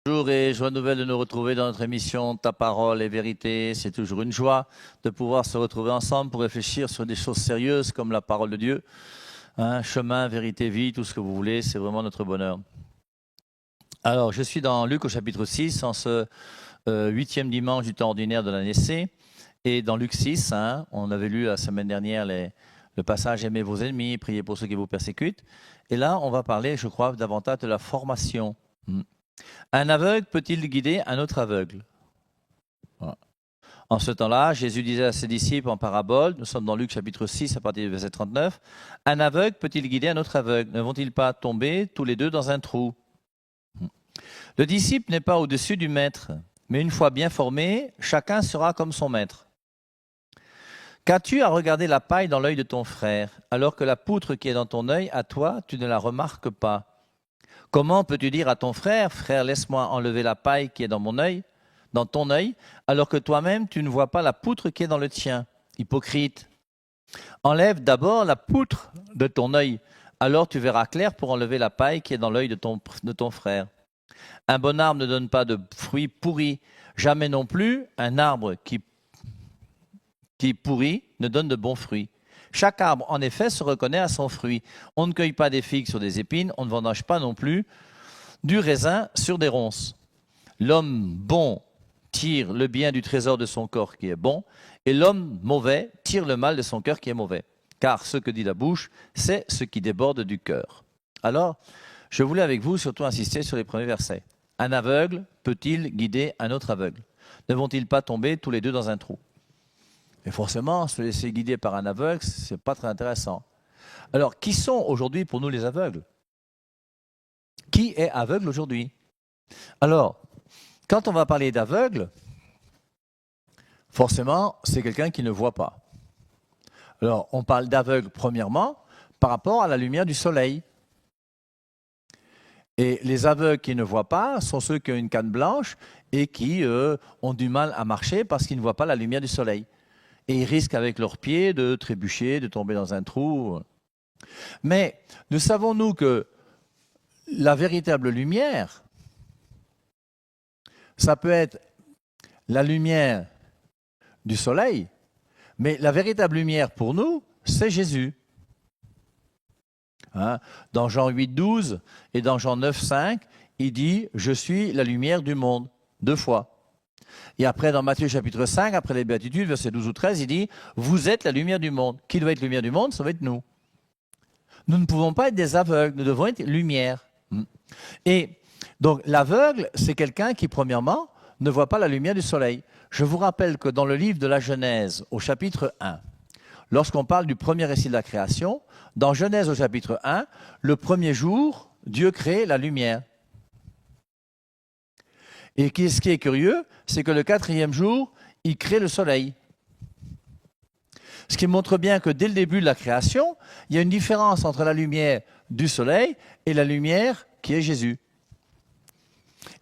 Bonjour et joie nouvelle de nous retrouver dans notre émission Ta parole et vérité. C'est toujours une joie de pouvoir se retrouver ensemble pour réfléchir sur des choses sérieuses comme la parole de Dieu. Chemin, vérité, vie, tout ce que vous voulez, c'est vraiment notre bonheur. Alors, je suis dans Luc au chapitre 6, en ce 8e dimanche du temps ordinaire de l'année C. Et dans Luc 6, on avait lu la semaine dernière le passage « Aimez vos ennemis, priez pour ceux qui vous persécutent ». Et là, on va parler, je crois, davantage de la formation. Un aveugle peut-il guider un autre aveugle? Voilà. En ce temps-là, Jésus disait à ses disciples en parabole, nous sommes dans Luc chapitre 6 à partir du verset 39, « Un aveugle peut-il guider un autre aveugle? Ne vont-ils pas tomber tous les deux dans un trou ?» Le disciple n'est pas au-dessus du maître, mais une fois bien formé, chacun sera comme son maître. Qu'as-tu à regarder la paille dans l'œil de ton frère, alors que la poutre qui est dans ton œil, à toi, tu ne la remarques pas? Comment peux-tu dire à ton frère, « Frère, laisse-moi enlever la paille qui est dans mon œil, dans ton œil, alors que toi-même tu ne vois pas la poutre qui est dans le tien? Hypocrite! Enlève d'abord la poutre de ton œil, alors tu verras clair pour enlever la paille qui est dans l'œil de ton frère. Un bon arbre ne donne pas de fruits pourris, jamais non plus un arbre qui pourrit ne donne de bons fruits. Chaque arbre, en effet, se reconnaît à son fruit. On ne cueille pas des figues sur des épines, on ne vendange pas non plus du raisin sur des ronces. L'homme bon tire le bien du trésor de son corps qui est bon, et l'homme mauvais tire le mal de son cœur qui est mauvais. Car ce que dit la bouche, c'est ce qui déborde du cœur. Alors, je voulais avec vous surtout insister sur les premiers versets. Un aveugle peut-il guider un autre aveugle? Ne vont-ils pas tomber tous les deux dans un trou? Et forcément, se laisser guider par un aveugle, ce n'est pas très intéressant. Alors, qui sont aujourd'hui pour nous les aveugles? Qui est aveugle aujourd'hui? Alors, quand on va parler d'aveugle, forcément, c'est quelqu'un qui ne voit pas. Alors, on parle d'aveugle, premièrement, par rapport à la lumière du soleil. Et les aveugles qui ne voient pas sont ceux qui ont une canne blanche et qui ont du mal à marcher parce qu'ils ne voient pas la lumière du soleil. Et ils risquent avec leurs pieds de trébucher, de tomber dans un trou. Mais nous savons, nous, que la véritable lumière, ça peut être la lumière du soleil, mais la véritable lumière pour nous, c'est Jésus. Dans Jean 8, 12 et dans Jean 9, 5, il dit « Je suis la lumière du monde », 2 fois. Et après, dans Matthieu chapitre 5, après les béatitudes, verset 12 ou 13, il dit « Vous êtes la lumière du monde ». Qui doit être lumière du monde? Ça va être nous. Nous ne pouvons pas être des aveugles, nous devons être lumière. Et donc l'aveugle, c'est quelqu'un qui, premièrement, ne voit pas la lumière du soleil. Je vous rappelle que dans le livre de la Genèse, au chapitre 1, lorsqu'on parle du premier récit de la création, dans Genèse au chapitre 1, le premier jour, Dieu crée la lumière. Et ce qui est curieux, c'est que le 4e jour, il crée le soleil. Ce qui montre bien que dès le début de la création, il y a une différence entre la lumière du soleil et la lumière qui est Jésus.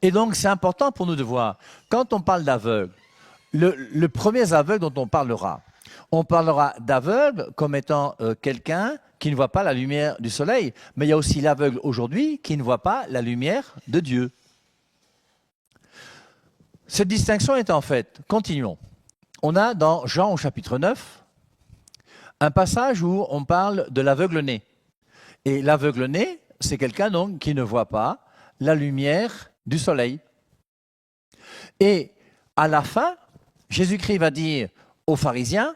Et donc, c'est important pour nous de voir, quand on parle d'aveugle, le premier aveugle dont on parlera d'aveugle comme étant quelqu'un qui ne voit pas la lumière du soleil. Mais il y a aussi l'aveugle aujourd'hui qui ne voit pas la lumière de Dieu. Cette distinction étant faite, continuons. On a dans Jean au chapitre 9 un passage où on parle de l'aveugle-né. Et l'aveugle-né, c'est quelqu'un donc qui ne voit pas la lumière du soleil. Et à la fin, Jésus-Christ va dire aux pharisiens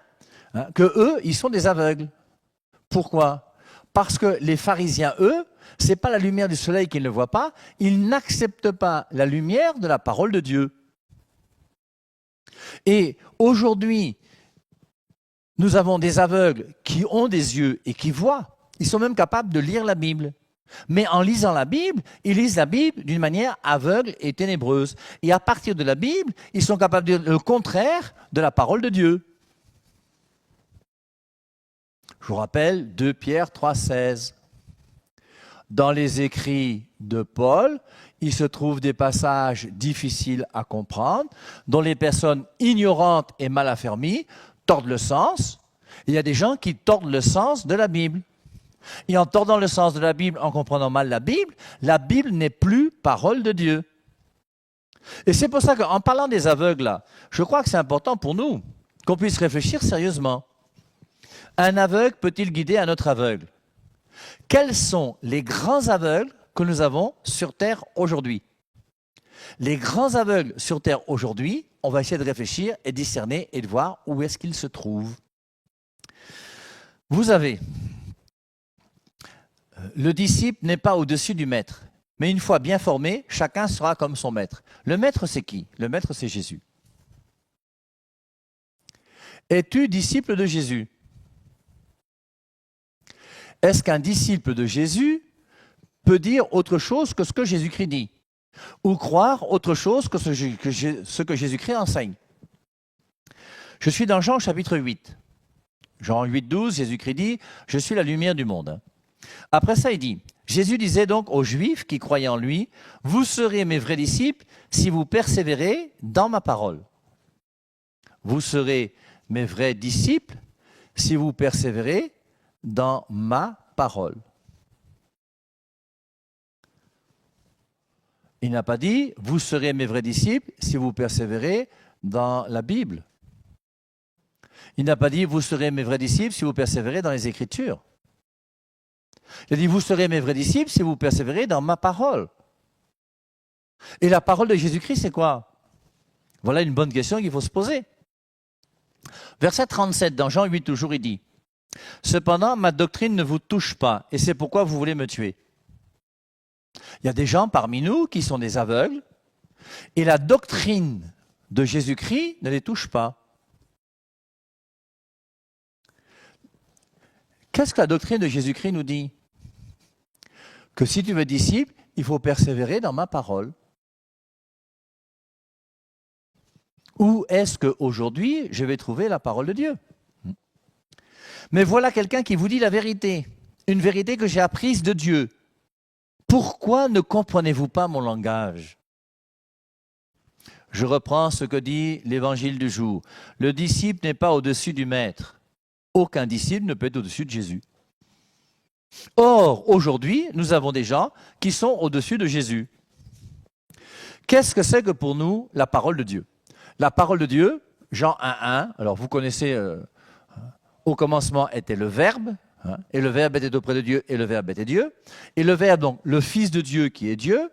que eux, ils sont des aveugles. Pourquoi? Parce que les pharisiens, eux, ce n'est pas la lumière du soleil qu'ils ne voient pas, ils n'acceptent pas la lumière de la parole de Dieu. Et aujourd'hui, nous avons des aveugles qui ont des yeux et qui voient. Ils sont même capables de lire la Bible. Mais en lisant la Bible, ils lisent la Bible d'une manière aveugle et ténébreuse. Et à partir de la Bible, ils sont capables de dire le contraire de la parole de Dieu. Je vous rappelle 2 Pierre 3, 16. Dans les écrits de Paul, il se trouve des passages difficiles à comprendre, dont les personnes ignorantes et mal affermies tordent le sens. Il y a des gens qui tordent le sens de la Bible. Et en tordant le sens de la Bible, en comprenant mal la Bible n'est plus parole de Dieu. Et c'est pour ça qu'en parlant des aveugles, là, je crois que c'est important pour nous qu'on puisse réfléchir sérieusement. Un aveugle peut-il guider un autre aveugle? Quels sont les grands aveugles que nous avons sur Terre aujourd'hui? Les grands aveugles sur Terre aujourd'hui, on va essayer de réfléchir et discerner et de voir où est-ce qu'ils se trouvent. Vous avez, le disciple n'est pas au-dessus du maître, mais une fois bien formé, chacun sera comme son maître. Le maître, c'est qui? Le maître, c'est Jésus. Es-tu disciple de Jésus? Est-ce qu'un disciple de Jésus peut dire autre chose que ce que Jésus-Christ dit? Ou croire autre chose que ce que Jésus-Christ enseigne? Je suis dans Jean chapitre 8. Jean 8, 12, Jésus-Christ dit « Je suis la lumière du monde ». Après ça, il dit « Jésus disait donc aux Juifs qui croyaient en lui « Vous serez mes vrais disciples si vous persévérez dans ma parole. » Vous serez mes vrais disciples si vous persévérez dans ma parole. Il n'a pas dit « Vous serez mes vrais disciples si vous persévérez dans la Bible. » Il n'a pas dit « Vous serez mes vrais disciples si vous persévérez dans les Écritures. » Il a dit « Vous serez mes vrais disciples si vous persévérez dans ma parole. » Et la parole de Jésus-Christ, c'est quoi? Voilà une bonne question qu'il faut se poser. Verset 37, dans Jean 8, toujours, il dit « Cependant, ma doctrine ne vous touche pas, et c'est pourquoi vous voulez me tuer. » Il y a des gens parmi nous qui sont des aveugles, et la doctrine de Jésus-Christ ne les touche pas. Qu'est-ce que la doctrine de Jésus-Christ nous dit? Que si tu veux être disciple, il faut persévérer dans ma parole. Où est-ce qu'aujourd'hui je vais trouver la parole de Dieu? Mais voilà quelqu'un qui vous dit la vérité, une vérité que j'ai apprise de Dieu. Pourquoi ne comprenez-vous pas mon langage? Je reprends ce que dit l'évangile du jour. Le disciple n'est pas au-dessus du maître. Aucun disciple ne peut être au-dessus de Jésus. Or, aujourd'hui, nous avons des gens qui sont au-dessus de Jésus. Qu'est-ce que c'est que pour nous la parole de Dieu? La parole de Dieu, Jean 1,1, alors vous connaissez, au commencement était le Verbe, et le Verbe était auprès de Dieu, et le Verbe était Dieu. Et le Verbe, donc, le Fils de Dieu qui est Dieu,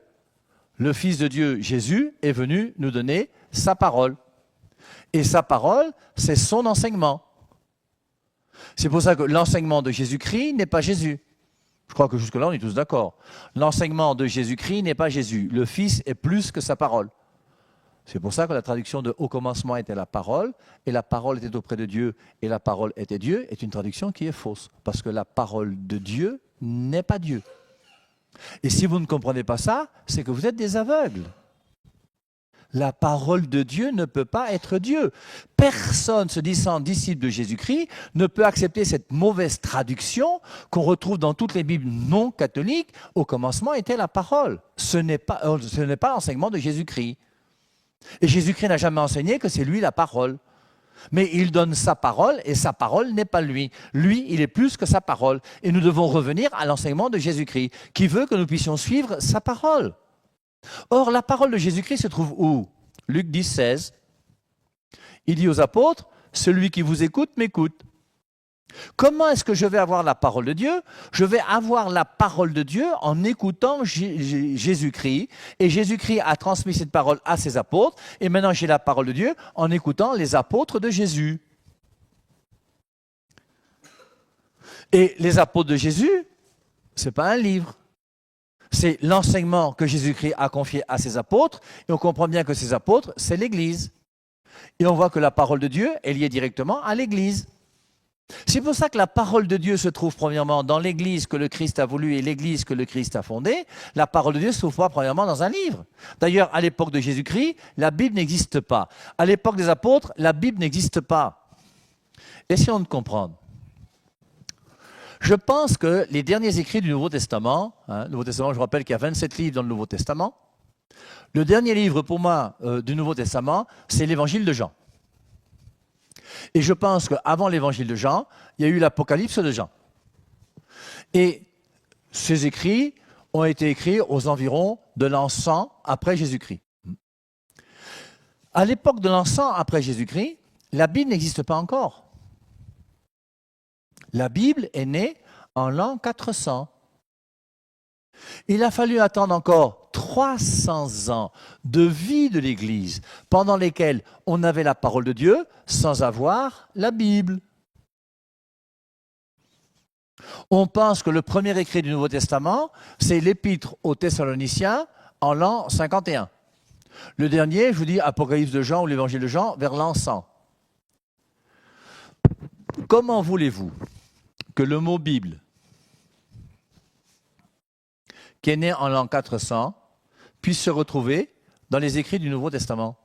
le Fils de Dieu, Jésus, est venu nous donner sa parole. Et sa parole, c'est son enseignement. C'est pour ça que l'enseignement de Jésus-Christ n'est pas Jésus. Je crois que jusque-là, on est tous d'accord. L'enseignement de Jésus-Christ n'est pas Jésus. Le Fils est plus que sa parole. C'est pour ça que la traduction de « au commencement était la parole » et « la parole était auprès de Dieu » et « la parole était Dieu » est une traduction qui est fausse. Parce que la parole de Dieu n'est pas Dieu. Et si vous ne comprenez pas ça, c'est que vous êtes des aveugles. La parole de Dieu ne peut pas être Dieu. Personne se disant disciple de Jésus-Christ ne peut accepter cette mauvaise traduction qu'on retrouve dans toutes les Bibles non catholiques. Au commencement était la parole. Ce n'est pas l'enseignement de Jésus-Christ. Et Jésus-Christ n'a jamais enseigné que c'est lui la parole. Mais il donne sa parole et sa parole n'est pas lui. Lui, il est plus que sa parole. Et nous devons revenir à l'enseignement de Jésus-Christ qui veut que nous puissions suivre sa parole. Or, la parole de Jésus-Christ se trouve où? Luc 10, 16. Il dit aux apôtres, « Celui qui vous écoute, m'écoute. » Comment est-ce que je vais avoir la parole de Dieu? Je vais avoir la parole de Dieu en écoutant Jésus-Christ. Et Jésus-Christ a transmis cette parole à ses apôtres. Et maintenant, j'ai la parole de Dieu en écoutant les apôtres de Jésus. Et les apôtres de Jésus, ce n'est pas un livre. C'est l'enseignement que Jésus-Christ a confié à ses apôtres. Et on comprend bien que ces apôtres, c'est l'Église. Et on voit que la parole de Dieu est liée directement à l'Église. C'est pour ça que la parole de Dieu se trouve premièrement dans l'Église que le Christ a voulu et l'Église que le Christ a fondée. La parole de Dieu se trouve pas premièrement dans un livre. D'ailleurs, à l'époque de Jésus-Christ, la Bible n'existe pas. À l'époque des apôtres, la Bible n'existe pas. Essayons de comprendre. Je pense que les derniers écrits du Nouveau Testament, Nouveau Testament, je vous rappelle qu'il y a 27 livres dans le Nouveau Testament. Le dernier livre pour moi du Nouveau Testament, c'est l'Évangile de Jean. Et je pense qu'avant l'Évangile de Jean, il y a eu l'Apocalypse de Jean. Et ces écrits ont été écrits aux environs de l'an 100 après Jésus-Christ. À l'époque de l'encens, après Jésus-Christ, la Bible n'existe pas encore. La Bible est née en l'an 400. Il a fallu attendre encore 300 ans de vie de l'Église, pendant lesquels on avait la parole de Dieu sans avoir la Bible. On pense que le premier écrit du Nouveau Testament, c'est l'Épître aux Thessaloniciens en l'an 51. Le dernier, je vous dis, Apocalypse de Jean ou l'Évangile de Jean, vers l'an 100. Comment voulez-vous que le mot Bible, qui est né en l'an 400, puisse se retrouver dans les écrits du Nouveau Testament?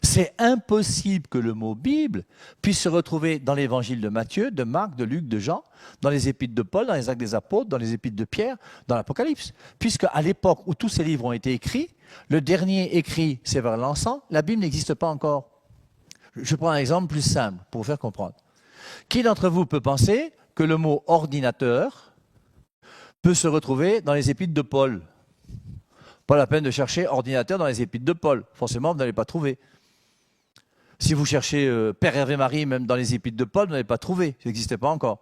C'est impossible que le mot Bible puisse se retrouver dans l'évangile de Matthieu, de Marc, de Luc, de Jean, dans les épîtres de Paul, dans les actes des apôtres, dans les épîtres de Pierre, dans l'Apocalypse. Puisque à l'époque où tous ces livres ont été écrits, le dernier écrit, c'est vers l'an 100, la Bible n'existe pas encore. Je prends un exemple plus simple pour vous faire comprendre. Qui d'entre vous peut penser que le mot ordinateur peut se retrouver dans les épîtres de Paul? Pas la peine de chercher ordinateur dans les épîtres de Paul. Forcément, vous n'allez pas trouver. Si vous cherchez Père Hervé Marie, même dans les épîtres de Paul, vous n'allez pas trouver. Ça n'existait pas encore.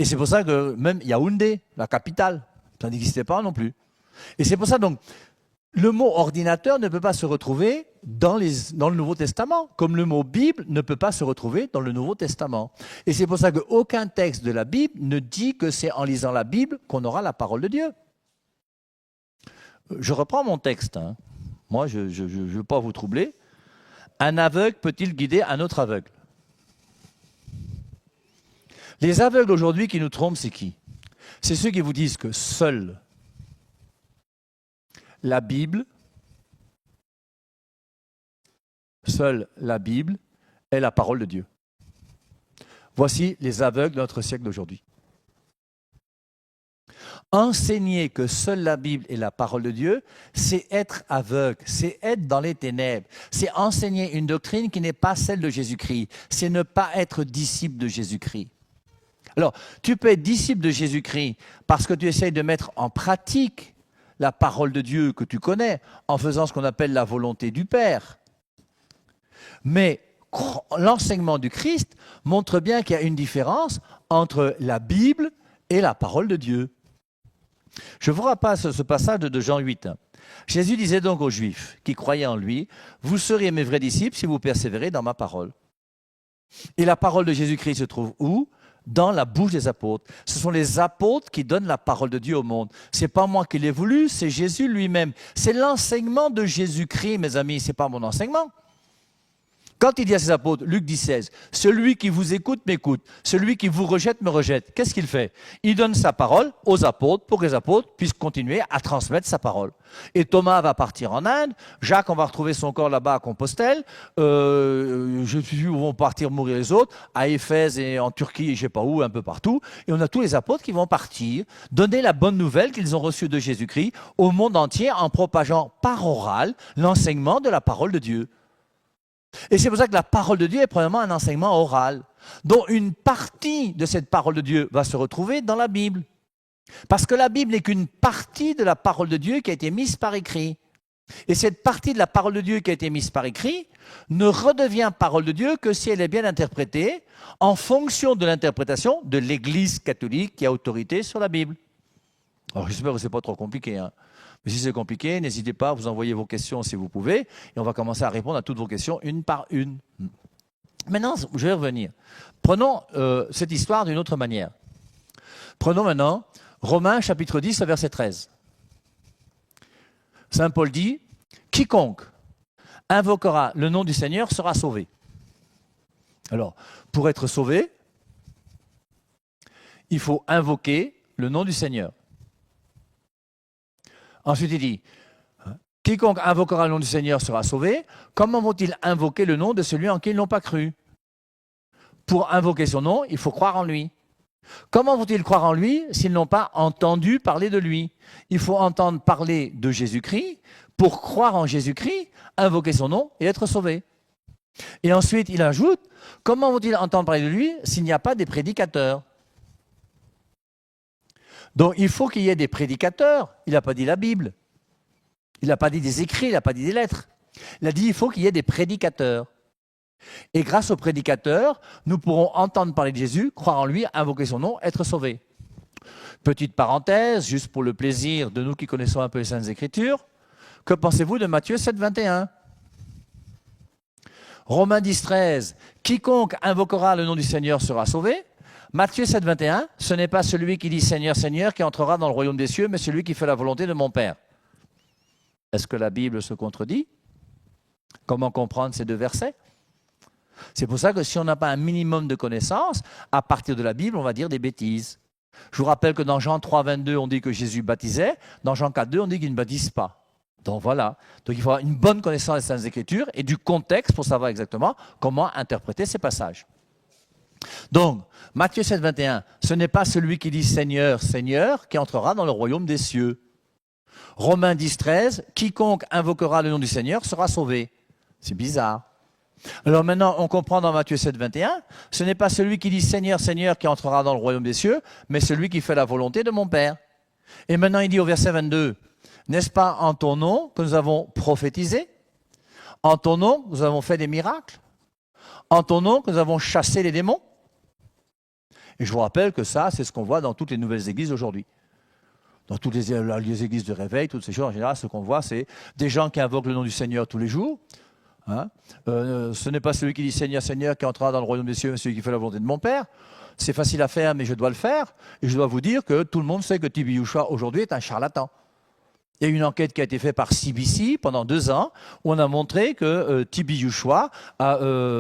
Et c'est pour ça que même Yaoundé, la capitale, ça n'existait pas non plus. Et c'est pour ça donc, le mot ordinateur ne peut pas se retrouver dans le Nouveau Testament, comme le mot Bible ne peut pas se retrouver dans le Nouveau Testament. Et c'est pour ça qu'aucun texte de la Bible ne dit que c'est en lisant la Bible qu'on aura la parole de Dieu. Je reprends mon texte. Moi, je ne veux pas vous troubler. Un aveugle peut-il guider un autre aveugle? Les aveugles aujourd'hui qui nous trompent, c'est qui? C'est ceux qui vous disent que seule la Bible est la parole de Dieu. Voici les aveugles de notre siècle d'aujourd'hui. Enseigner que seule la Bible est la parole de Dieu, c'est être aveugle, c'est être dans les ténèbres, c'est enseigner une doctrine qui n'est pas celle de Jésus-Christ, c'est ne pas être disciple de Jésus-Christ. Alors, tu peux être disciple de Jésus-Christ parce que tu essayes de mettre en pratique la parole de Dieu que tu connais, en faisant ce qu'on appelle la volonté du Père. Mais l'enseignement du Christ montre bien qu'il y a une différence entre la Bible et la parole de Dieu. Je vous repasse ce passage de Jean 8. Jésus disait donc aux Juifs qui croyaient en lui, « Vous serez mes vrais disciples si vous persévérez dans ma parole. » Et la parole de Jésus-Christ se trouve où? Dans la bouche des apôtres. Ce sont les apôtres qui donnent la parole de Dieu au monde. Ce n'est pas moi qui l'ai voulu, c'est Jésus lui-même. C'est l'enseignement de Jésus-Christ, mes amis, ce n'est pas mon enseignement. Quand il dit à ses apôtres, Luc 10,16, « Celui qui vous écoute m'écoute, celui qui vous rejette me rejette. » Qu'est-ce qu'il fait? Il donne sa parole aux apôtres pour que les apôtres puissent continuer à transmettre sa parole. Et Thomas va partir en Inde, Jacques, on va retrouver son corps là-bas à Compostelle, je suis sûr où vont partir mourir les autres, à Éphèse et en Turquie, je ne sais pas où, un peu partout. Et on a tous les apôtres qui vont partir, donner la bonne nouvelle qu'ils ont reçue de Jésus-Christ au monde entier en propageant par oral l'enseignement de la parole de Dieu. Et c'est pour ça que la parole de Dieu est premièrement un enseignement oral, dont une partie de cette parole de Dieu va se retrouver dans la Bible. Parce que la Bible n'est qu'une partie de la parole de Dieu qui a été mise par écrit. Et cette partie de la parole de Dieu qui a été mise par écrit ne redevient parole de Dieu que si elle est bien interprétée en fonction de l'interprétation de l'Église catholique qui a autorité sur la Bible. Alors j'espère que ce n'est pas trop compliqué, Mais si c'est compliqué, n'hésitez pas à vous envoyer vos questions si vous pouvez, et on va commencer à répondre à toutes vos questions une par une. Maintenant, je vais revenir. Prenons cette histoire d'une autre manière. Prenons maintenant Romains chapitre 10, verset 13. Saint Paul dit, « Quiconque invoquera le nom du Seigneur sera sauvé. » Alors, pour être sauvé, il faut invoquer le nom du Seigneur. Ensuite, il dit, « Quiconque invoquera le nom du Seigneur sera sauvé. Comment vont-ils invoquer le nom de celui en qui ils n'ont pas cru? Pour invoquer son nom, il faut croire en lui. Comment vont-ils croire en lui s'ils n'ont pas entendu parler de lui? Il faut entendre parler de Jésus-Christ pour croire en Jésus-Christ, invoquer son nom et être sauvé. » Et ensuite, il ajoute, « Comment vont-ils entendre parler de lui s'il n'y a pas des prédicateurs ?» Donc, il faut qu'il y ait des prédicateurs. Il n'a pas dit la Bible. Il n'a pas dit des écrits, il n'a pas dit des lettres. Il a dit il faut qu'il y ait des prédicateurs. Et grâce aux prédicateurs, nous pourrons entendre parler de Jésus, croire en lui, invoquer son nom, être sauvés. Petite parenthèse, juste pour le plaisir de nous qui connaissons un peu les Saintes Écritures, que pensez-vous de Matthieu 7, 21 ? Romains 10, 13, quiconque invoquera le nom du Seigneur sera sauvé. Matthieu 7, 21, ce n'est pas celui qui dit Seigneur, Seigneur qui entrera dans le royaume des cieux, mais celui qui fait la volonté de mon Père. Est-ce que la Bible se contredit? Comment comprendre ces deux versets? C'est pour ça que si on n'a pas un minimum de connaissances, à partir de la Bible, on va dire des bêtises. Je vous rappelle que dans Jean 3, 22, on dit que Jésus baptisait. Dans Jean 4, 2, on dit qu'il ne baptise pas. Donc voilà. Donc il faut avoir une bonne connaissance des Saintes Écritures et du contexte pour savoir exactement comment interpréter ces passages. Donc, Matthieu 7, 21, ce n'est pas celui qui dit Seigneur, Seigneur qui entrera dans le royaume des cieux. Romains 10, 13, quiconque invoquera le nom du Seigneur sera sauvé. C'est bizarre. Alors maintenant, on comprend dans Matthieu 7, 21, ce n'est pas celui qui dit Seigneur, Seigneur qui entrera dans le royaume des cieux, mais celui qui fait la volonté de mon Père. Et maintenant, il dit au verset 22, n'est-ce pas en ton nom que nous avons prophétisé? En ton nom, nous avons fait des miracles? En ton nom, que nous avons chassé les démons? Et je vous rappelle que ça, c'est ce qu'on voit dans toutes les nouvelles églises aujourd'hui. Dans toutes les églises de réveil, toutes ces choses, en général, ce qu'on voit, c'est des gens qui invoquent le nom du Seigneur tous les jours. Hein, ce n'est pas celui qui dit Seigneur, Seigneur qui entrera dans le royaume des cieux, mais celui qui fait la volonté de mon Père. C'est facile à faire, mais je dois le faire. Et je dois vous dire que tout le monde sait que Tibi Yushua aujourd'hui est un charlatan. Il y a une enquête qui a été faite par CBC pendant 2 ans, où on a montré que Tibi Yushua a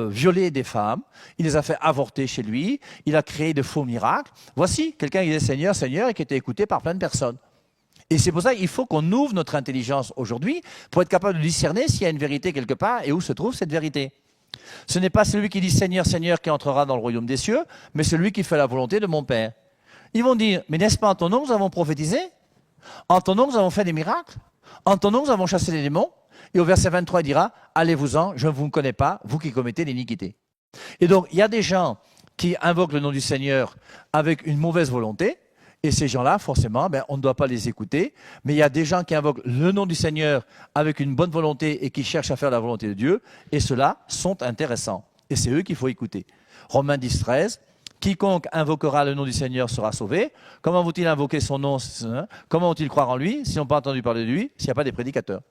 violé des femmes, il les a fait avorter chez lui, il a créé de faux miracles. Voici quelqu'un qui disait Seigneur, Seigneur, et qui était écouté par plein de personnes. Et c'est pour ça qu'il faut qu'on ouvre notre intelligence aujourd'hui pour être capable de discerner s'il y a une vérité quelque part et où se trouve cette vérité. Ce n'est pas celui qui dit Seigneur, Seigneur qui entrera dans le royaume des cieux, mais celui qui fait la volonté de mon Père. Ils vont dire, mais n'est-ce pas en ton nom nous avons prophétisé? En ton nom nous avons fait des miracles? En ton nom nous avons chassé les démons? Et au verset 23, il dira, allez-vous-en, je ne vous connais pas, vous qui commettez l'iniquité. Et donc, il y a des gens qui invoquent le nom du Seigneur avec une mauvaise volonté. Et ces gens-là, forcément, on ne doit pas les écouter. Mais il y a des gens qui invoquent le nom du Seigneur avec une bonne volonté et qui cherchent à faire la volonté de Dieu. Et ceux-là sont intéressants. Et c'est eux qu'il faut écouter. Romains 10, 13. Quiconque invoquera le nom du Seigneur sera sauvé. Comment vont-ils invoquer son nom? Comment vont-ils croire en lui s'ils n'ont pas entendu parler de lui, s'il n'y a pas des prédicateurs?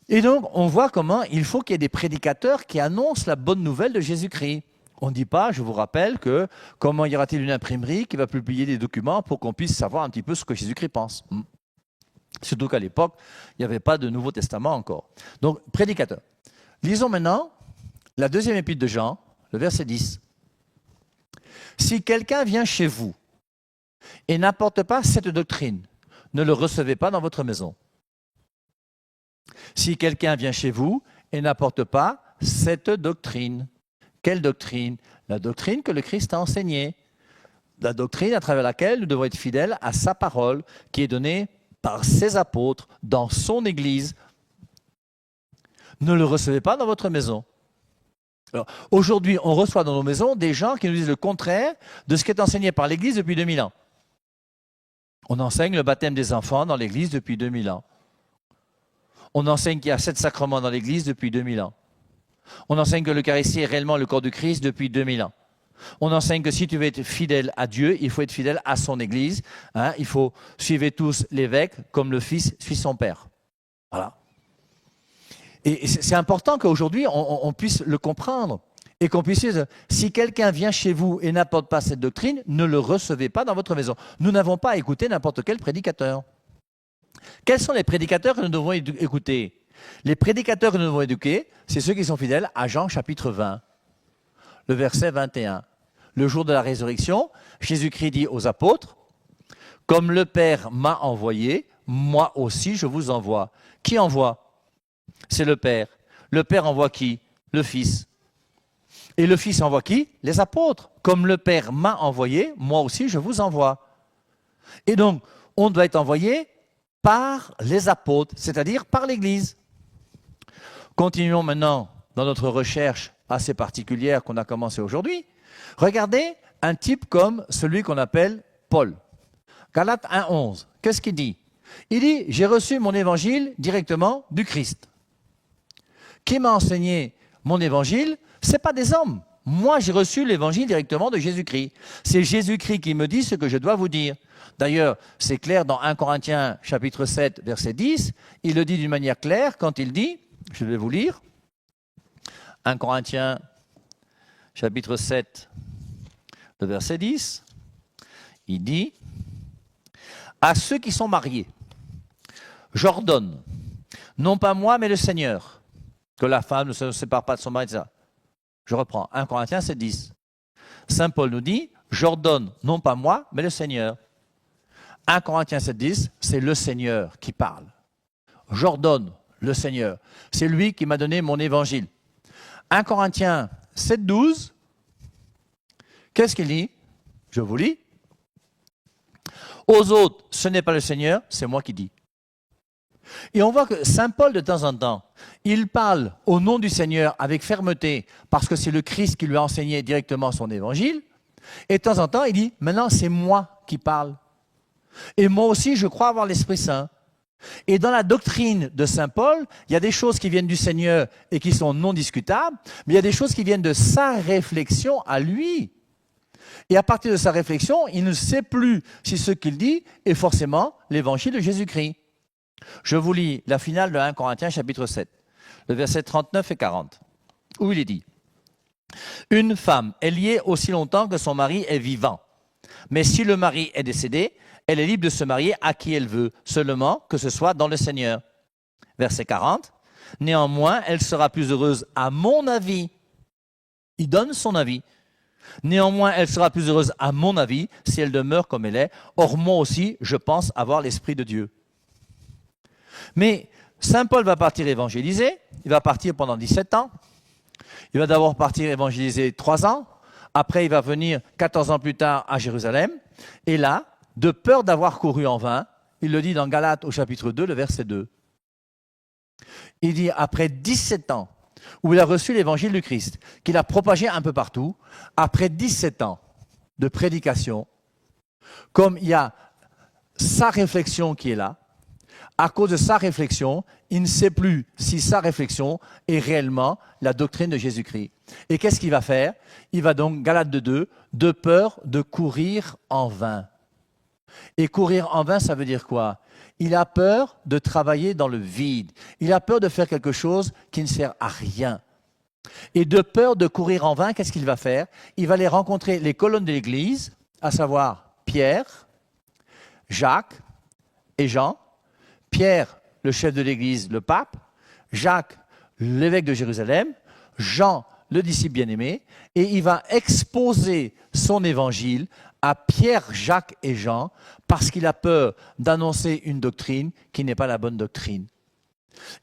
Et donc, on voit comment il faut qu'il y ait des prédicateurs qui annoncent la bonne nouvelle de Jésus-Christ. On ne dit pas, je vous rappelle, que comment y aura-t-il une imprimerie qui va publier des documents pour qu'on puisse savoir un petit peu ce que Jésus-Christ pense. Surtout qu'à l'époque, il n'y avait pas de Nouveau Testament encore. Donc, prédicateur. Lisons maintenant la 2e épître de Jean, le verset 10. Si quelqu'un vient chez vous et n'apporte pas cette doctrine, ne le recevez pas dans votre maison. Si quelqu'un vient chez vous et n'apporte pas cette doctrine. Quelle doctrine? La doctrine que le Christ a enseignée. La doctrine à travers laquelle nous devons être fidèles à sa parole qui est donnée par ses apôtres dans son Église. Ne le recevez pas dans votre maison. Aujourd'hui, on reçoit dans nos maisons des gens qui nous disent le contraire de ce qui est enseigné par l'Église depuis 2000 ans. On enseigne le baptême des enfants dans l'Église depuis 2000 ans. On enseigne qu'il y a 7 sacrements dans l'Église depuis 2000 ans. On enseigne que l'Eucharistie est réellement le corps du Christ depuis 2000 ans. On enseigne que si tu veux être fidèle à Dieu, il faut être fidèle à son Église. Il faut suivre tous l'évêque comme le Fils suit son Père. Voilà. Et c'est important qu'aujourd'hui, on puisse le comprendre. Et qu'on puisse dire, si quelqu'un vient chez vous et n'apporte pas cette doctrine, ne le recevez pas dans votre maison. Nous n'avons pas à écouter n'importe quel prédicateur. Quels sont les prédicateurs que nous devons écouter? Les prédicateurs que nous devons éduquer, c'est ceux qui sont fidèles à Jean chapitre 20, le verset 21. Le jour de la résurrection, Jésus-Christ dit aux apôtres, « Comme le Père m'a envoyé, moi aussi je vous envoie. » Qui envoie? C'est le Père. Le Père envoie qui? Le Fils. Et le Fils envoie qui? Les apôtres. « Comme le Père m'a envoyé, moi aussi je vous envoie. » Et donc, on doit être envoyé par les apôtres, c'est-à-dire par l'Église. Continuons maintenant dans notre recherche assez particulière qu'on a commencé aujourd'hui. Regardez un type comme celui qu'on appelle Paul. Galates 1,11. Qu'est-ce qu'il dit? Il dit, j'ai reçu mon évangile directement du Christ. Qui m'a enseigné mon évangile? Ce n'est pas des hommes. Moi, j'ai reçu l'évangile directement de Jésus-Christ. C'est Jésus-Christ qui me dit ce que je dois vous dire. D'ailleurs, c'est clair dans 1 Corinthiens chapitre 7, verset 10. Il le dit d'une manière claire quand il dit, je vais vous lire, 1 Corinthiens chapitre 7, le verset 10, il dit, à ceux qui sont mariés, j'ordonne, non pas moi, mais le Seigneur, que la femme ne se sépare pas de son mari, etc. Je reprends, 1 Corinthiens 7, 10. Saint Paul nous dit, j'ordonne, non pas moi, mais le Seigneur. 1 Corinthiens 7, 10, c'est le Seigneur qui parle. J'ordonne le Seigneur. C'est lui qui m'a donné mon évangile. 1 Corinthiens 7, 12, qu'est-ce qu'il dit? Je vous lis. Aux autres, ce n'est pas le Seigneur, c'est moi qui dis. Et on voit que Saint Paul, de temps en temps, il parle au nom du Seigneur avec fermeté, parce que c'est le Christ qui lui a enseigné directement son évangile. Et de temps en temps, il dit, maintenant c'est moi qui parle. Et moi aussi, je crois avoir l'Esprit Saint. Et dans la doctrine de Saint Paul, il y a des choses qui viennent du Seigneur et qui sont non discutables, mais il y a des choses qui viennent de sa réflexion à lui. Et à partir de sa réflexion, il ne sait plus si ce qu'il dit est forcément l'évangile de Jésus-Christ. Je vous lis la finale de 1 Corinthiens chapitre 7, le verset 39 et 40, où il est dit « Une femme est liée aussi longtemps que son mari est vivant. Mais si le mari est décédé, elle est libre de se marier à qui elle veut, seulement que ce soit dans le Seigneur. » Verset 40, « Néanmoins, elle sera plus heureuse à mon avis. » Il donne son avis. « Néanmoins, elle sera plus heureuse à mon avis si elle demeure comme elle est. Or, moi aussi, je pense avoir l'Esprit de Dieu. » Mais Saint Paul va partir évangéliser, il va partir pendant 17 ans, il va d'abord partir évangéliser 3 ans, après il va venir 14 ans plus tard à Jérusalem, et là, de peur d'avoir couru en vain, il le dit dans Galates au chapitre 2, le verset 2. Il dit, après 17 ans, où il a reçu l'évangile du Christ, qu'il a propagé un peu partout, après 17 ans de prédication, comme il y a sa réflexion qui est là, à cause de sa réflexion, il ne sait plus si sa réflexion est réellement la doctrine de Jésus-Christ. Et qu'est-ce qu'il va faire? Il va donc, Galates 2, de peur de courir en vain. Et courir en vain, ça veut dire quoi? Il a peur de travailler dans le vide. Il a peur de faire quelque chose qui ne sert à rien. Et de peur de courir en vain, qu'est-ce qu'il va faire? Il va aller rencontrer les colonnes de l'Église, à savoir Pierre, Jacques et Jean. Pierre, le chef de l'Église, le pape, Jacques, l'évêque de Jérusalem, Jean, le disciple bien-aimé, et il va exposer son évangile à Pierre, Jacques et Jean, parce qu'il a peur d'annoncer une doctrine qui n'est pas la bonne doctrine.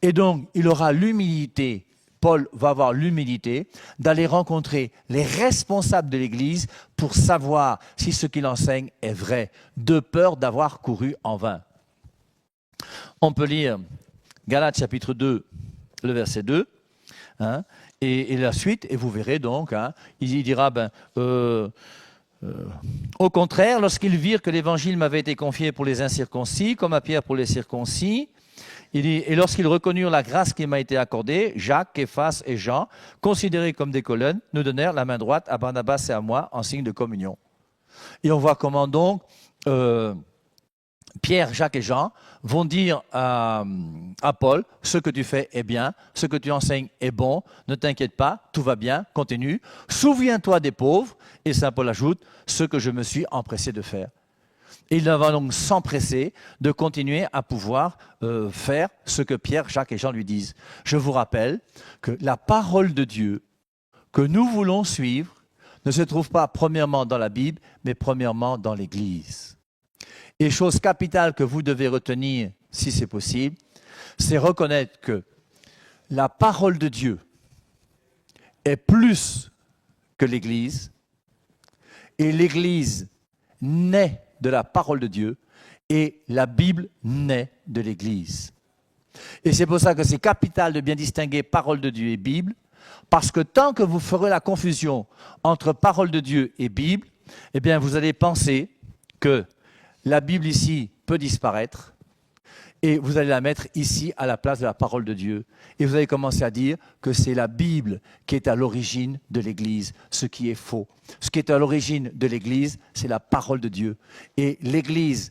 Et donc, il aura l'humilité, Paul va avoir l'humilité d'aller rencontrer les responsables de l'Église pour savoir si ce qu'il enseigne est vrai, de peur d'avoir couru en vain. On peut lire Galates chapitre 2, le verset 2, hein, et la suite, et vous verrez donc, hein, il dira, au contraire, lorsqu'ils virent que l'évangile m'avait été confié pour les incirconcis, comme à Pierre pour les circoncis, il dit, et lorsqu'ils reconnurent la grâce qui m'a été accordée, Jacques, Képhas et Jean, considérés comme des colonnes, nous donnèrent la main droite à Barnabas et à moi en signe de communion. Et on voit comment donc Pierre, Jacques et Jean vont dire à Paul, ce que tu fais est bien, ce que tu enseignes est bon, ne t'inquiète pas, tout va bien, continue. Souviens-toi des pauvres, et Saint Paul ajoute, ce que je me suis empressé de faire. Et il va donc s'empresser de continuer à pouvoir faire ce que Pierre, Jacques et Jean lui disent. Je vous rappelle que la parole de Dieu que nous voulons suivre ne se trouve pas premièrement dans la Bible, mais premièrement dans l'Église. Et chose capitale que vous devez retenir, si c'est possible, c'est reconnaître que la parole de Dieu est plus que l'Église, et l'Église naît de la parole de Dieu, et la Bible naît de l'Église. Et c'est pour ça que c'est capital de bien distinguer parole de Dieu et Bible, parce que tant que vous ferez la confusion entre parole de Dieu et Bible, eh bien vous allez penser que la Bible ici peut disparaître et vous allez la mettre ici à la place de la parole de Dieu. Et vous allez commencer à dire que c'est la Bible qui est à l'origine de l'Église, ce qui est faux. Ce qui est à l'origine de l'Église, c'est la parole de Dieu. Et l'Église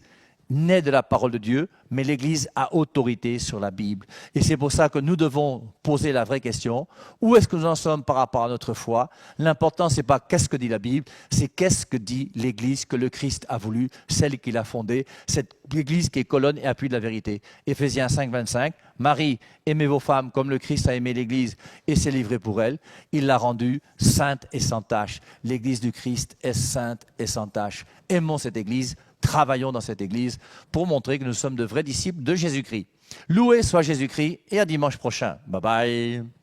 naît de la parole de Dieu, mais l'Église a autorité sur la Bible. Et c'est pour ça que nous devons poser la vraie question. Où est-ce que nous en sommes par rapport à notre foi? L'important, ce n'est pas qu'est-ce que dit la Bible, c'est qu'est-ce que dit l'Église que le Christ a voulu, celle qu'il a fondée, cette Église qui est colonne et appui de la vérité. Éphésiens 5, 25, Marie, aimez vos femmes comme le Christ a aimé l'Église et s'est livré pour elle. Il l'a rendue sainte et sans tache. L'Église du Christ est sainte et sans tache. Aimons cette Église. Travaillons dans cette Église pour montrer que nous sommes de vrais disciples de Jésus-Christ. Loué soit Jésus-Christ et à dimanche prochain. Bye bye.